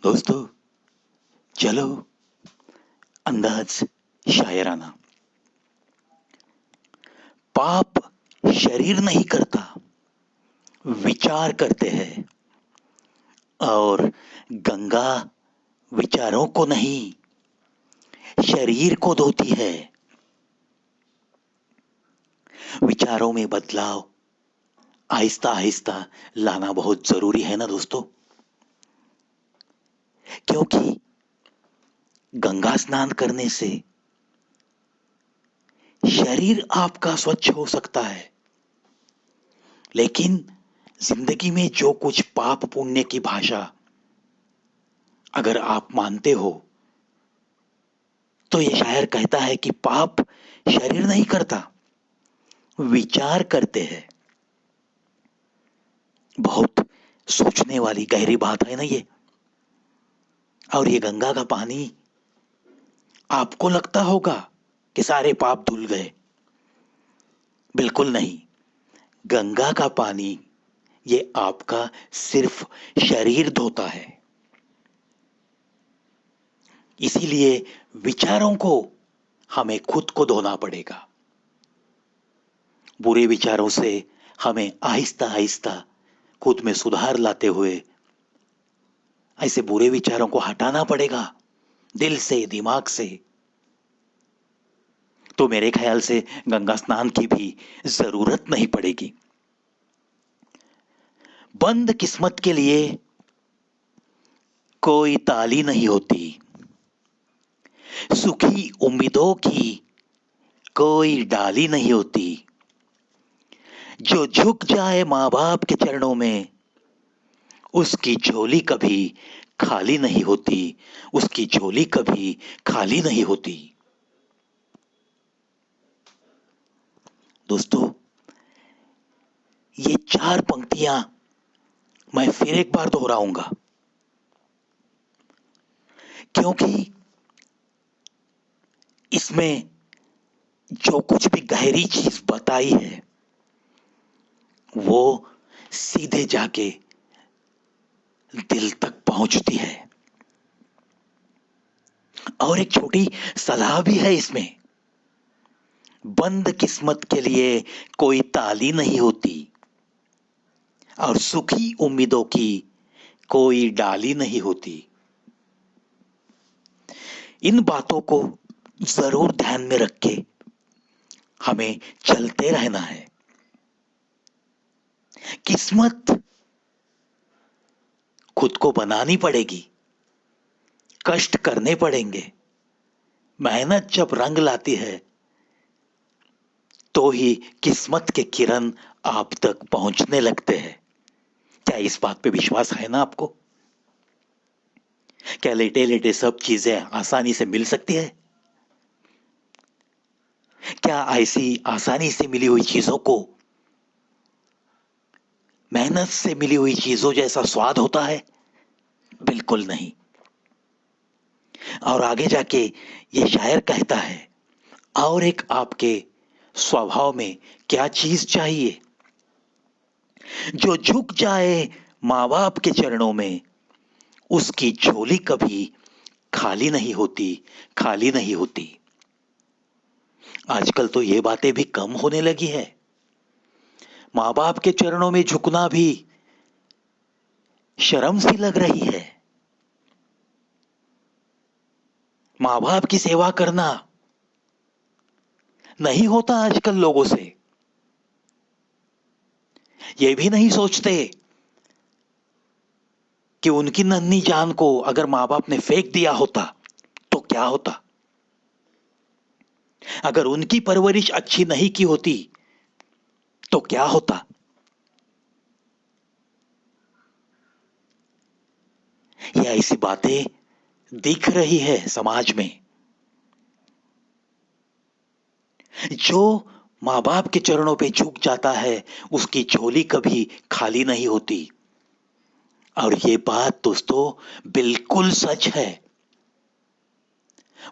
दोस्तों, चलो अंदाज शायराना। पाप शरीर नहीं करता, विचार करते हैं। और गंगा विचारों को नहीं, शरीर को धोती है। विचारों में बदलाव आहिस्ता आहिस्ता लाना बहुत जरूरी है ना दोस्तों। क्योंकि गंगा स्नान करने से शरीर आपका स्वच्छ हो सकता है, लेकिन जिंदगी में जो कुछ पाप पुण्य की भाषा अगर आप मानते हो, तो ये शायर कहता है कि पाप शरीर नहीं करता, विचार करते हैं। बहुत सोचने वाली गहरी बात है ना ये। और ये गंगा का पानी, आपको लगता होगा कि सारे पाप धुल गए। बिल्कुल नहीं। गंगा का पानी ये आपका सिर्फ शरीर धोता है। इसीलिए विचारों को हमें खुद को धोना पड़ेगा। बुरे विचारों से हमें आहिस्ता आहिस्ता खुद में सुधार लाते हुए ऐसे बुरे विचारों को हटाना पड़ेगा, दिल से, दिमाग से। तो मेरे ख्याल से गंगा स्नान की भी जरूरत नहीं पड़ेगी। बंद किस्मत के लिए कोई ताली नहीं होती, सुखी उम्मीदों की कोई डाली नहीं होती। जो झुक जाए माँ बाप के चरणों में, उसकी झोली कभी खाली नहीं होती, उसकी झोली कभी खाली नहीं होती। दोस्तों, ये चार पंक्तियां मैं फिर एक बार दोहराऊंगा, क्योंकि इसमें जो कुछ भी गहरी चीज बताई है, वो सीधे जाके दिल तक पहुंचती है। और एक छोटी सलाह भी है इसमें। बंद किस्मत के लिए कोई ताली नहीं होती, और सुखी उम्मीदों की कोई डाली नहीं होती। इन बातों को जरूर ध्यान में रख के हमें चलते रहना है। किस्मत खुद को बनानी पड़ेगी, कष्ट करने पड़ेंगे। मेहनत जब रंग लाती है, तो ही किस्मत के किरण आप तक पहुंचने लगते हैं। क्या इस बात पे विश्वास है ना आपको? क्या लेटे लेटे सब चीजें आसानी से मिल सकती है? क्या ऐसी आसानी से मिली हुई चीजों को मेहनत से मिली हुई चीजों जैसा स्वाद होता है? बिल्कुल नहीं। और आगे जाके ये शायर कहता है, और एक आपके स्वभाव में क्या चीज चाहिए? जो झुक जाए माँ बाप के चरणों में, उसकी झोली कभी खाली नहीं होती, खाली नहीं होती। आजकल तो ये बातें भी कम होने लगी है। माँ बाप के चरणों में झुकना भी शर्म सी लग रही है। माँ बाप की सेवा करना नहीं होता आजकल लोगों से। ये भी नहीं सोचते कि उनकी नन्ही जान को अगर माँ बाप ने फेंक दिया होता तो क्या होता। अगर उनकी परवरिश अच्छी नहीं की होती तो क्या होता। ये ऐसी बातें दिख रही है समाज में। जो माँ बाप के चरणों पे झुक जाता है, उसकी झोली कभी खाली नहीं होती। और ये बात दोस्तों बिल्कुल सच है।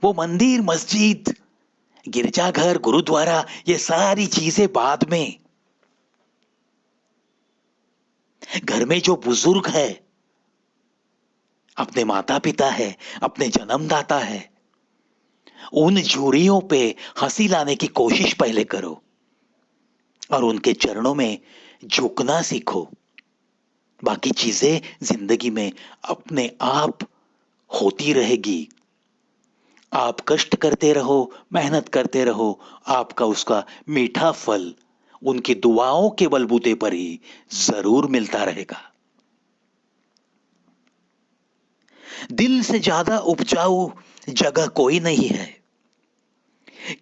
वो मंदिर, मस्जिद, गिरजाघर, गुरुद्वारा, ये सारी चीजें बाद में। घर में जो बुजुर्ग है, अपने माता पिता है, अपने जन्मदाता है, उन झुर्रियों पे हंसी लाने की कोशिश पहले करो और उनके चरणों में झुकना सीखो। बाकी चीजें जिंदगी में अपने आप होती रहेगी। आप कष्ट करते रहो, मेहनत करते रहो, आपका उसका मीठा फल उनकी दुआओं के बलबूते पर ही जरूर मिलता रहेगा। दिल से ज्यादा उपजाऊ जगह कोई नहीं है,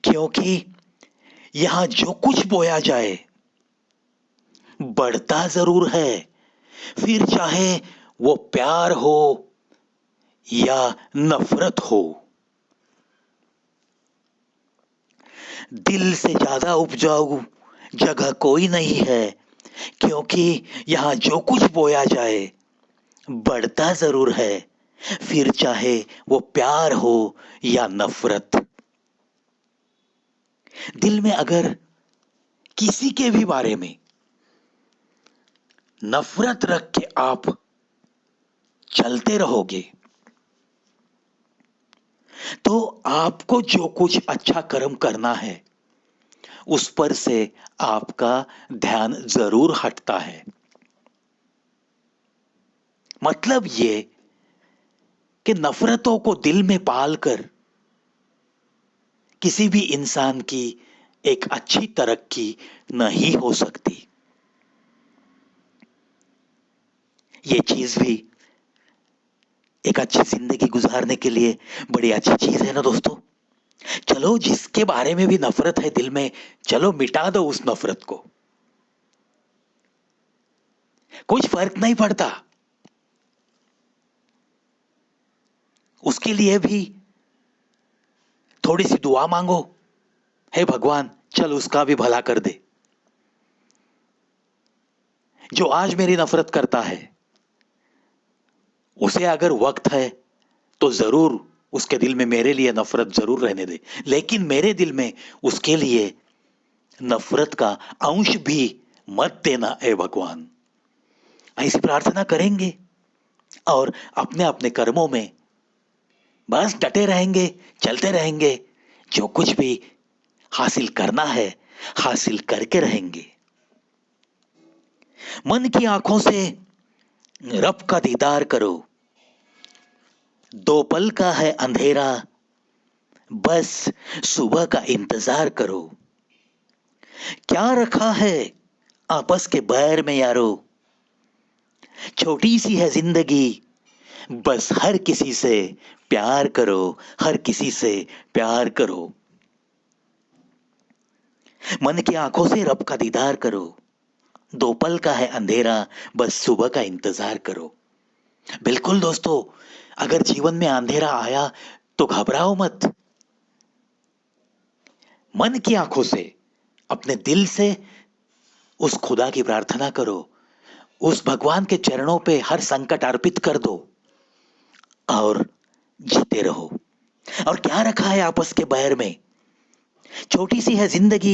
क्योंकि यहां जो कुछ बोया जाए बढ़ता जरूर है, फिर चाहे वो प्यार हो या नफरत हो। दिल से ज्यादा उपजाऊ जगह कोई नहीं है, क्योंकि यहां जो कुछ बोया जाए बढ़ता जरूर है, फिर चाहे वो प्यार हो या नफरत। दिल में अगर किसी के भी बारे में नफरत रख के आप चलते रहोगे तो आपको जो कुछ अच्छा कर्म करना है उस पर से आपका ध्यान जरूर हटता है। मतलब ये कि नफरतों को दिल में पालकर किसी भी इंसान की एक अच्छी तरक्की नहीं हो सकती। ये चीज भी एक अच्छी जिंदगी गुजारने के लिए बड़ी अच्छी चीज है ना दोस्तों। चलो, जिसके बारे में भी नफरत है दिल में, चलो मिटा दो उस नफरत को, कुछ फर्क नहीं पड़ता। उसके लिए भी थोड़ी सी दुआ मांगो, हे भगवान चल उसका भी भला कर दे। जो आज मेरी नफरत करता है उसे अगर वक्त है तो जरूर उसके दिल में मेरे लिए नफरत जरूर रहने दे, लेकिन मेरे दिल में उसके लिए नफरत का अंश भी मत देना ए भगवान। ऐसी प्रार्थना करेंगे और अपने अपने कर्मों में बस डटे रहेंगे, चलते रहेंगे। जो कुछ भी हासिल करना है हासिल करके रहेंगे। मन की आंखों से रब का दीदार करो, दो पल का है अंधेरा, बस सुबह का इंतजार करो। क्या रखा है आपस के बैर में यारो, छोटी सी है जिंदगी, बस हर किसी से प्यार करो, हर किसी से प्यार करो। मन की आंखों से रब का दीदार करो, दो पल का है अंधेरा, बस सुबह का इंतजार करो। बिल्कुल दोस्तों, अगर जीवन में अंधेरा आया तो घबराओ मत। मन की आंखों से, अपने दिल से उस खुदा की प्रार्थना करो, उस भगवान के चरणों पे हर संकट अर्पित कर दो और जीते रहो। और क्या रखा है आपस के बैर में, छोटी सी है जिंदगी,